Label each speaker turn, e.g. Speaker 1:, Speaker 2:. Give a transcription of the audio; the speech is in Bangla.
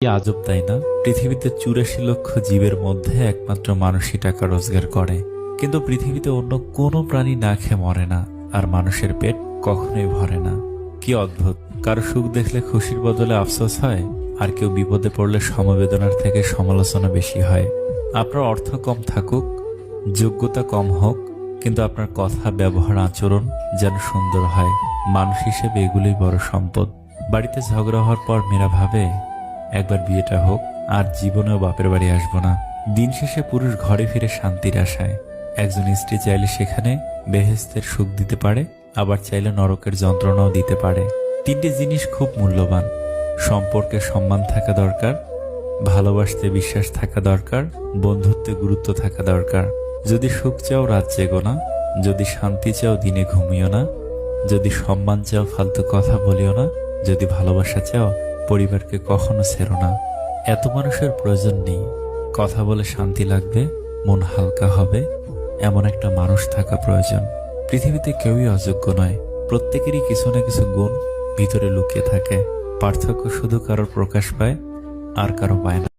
Speaker 1: কি আজব তাই না? পৃথিবীতে ৮৪ লক্ষ জীবের মধ্যে একমাত্র মানুষই টাকা রোজগার করে, কিন্তু পৃথিবীতে অন্য কোনো প্রাণী না খেয়ে মরে না, আর মানুষের পেট কখনোই ভরে না। কি অদ্ভুত! কারো সুখ দেখলে খুশির বদলে আফসোস হয়, আর কেউ বিপদে পড়লে সমবেদনার থেকে সমালোচনা বেশি হয়। আপনার অর্থ কম থাকুক, যোগ্যতা কম হোক, কিন্তু আপনার কথা, ব্যবহার, আচরণ যেন সুন্দর হয়। মানুষ হিসেবে এগুলোই বড় সম্পদ। বাড়িতে ঝগড়া হওয়ার পর মেয়েরা ভাবে, একবার বিয়েটা হোক, আর জীবনেও বাপের বাড়ি আসবো না। দিন শেষে পুরুষ ঘরে ফিরে শান্তির আশায়। একজন স্ত্রী চাইলে সেখানে বেহেশতের সুখ দিতে পারে, আবার চাইলে নরকের যন্ত্রণাও দিতে পারে। তিনটি জিনিস খুব মূল্যবান: সম্পর্কে সম্মান থাকা দরকার, ভালোবাসতে বিশ্বাস থাকা দরকার, বন্ধুত্বে গুরুত্ব থাকা দরকার। যদি সুখ চাও রাত জেগো না, যদি শান্তি চাও দিনে ঘুমিও না, যদি সম্মান চাও ফালতু কথা বলিও না, যদি ভালোবাসা চাও পরিবারকে কখনো ছেড়ো না। এত মানুষের প্রয়োজন নেই। কথা বলে শান্তি লাগবে, মন হালকা হবে, এমন একটা মানুষ থাকা প্রয়োজন। পৃথিবীতে কেউই অযোগ্য নয়, প্রত্যেকেরই কিছু না কিছু গুণ ভিতরে লুকিয়ে থাকে। পার্থক্য শুধু কারোর প্রকাশ পায় আর কারো পায় না।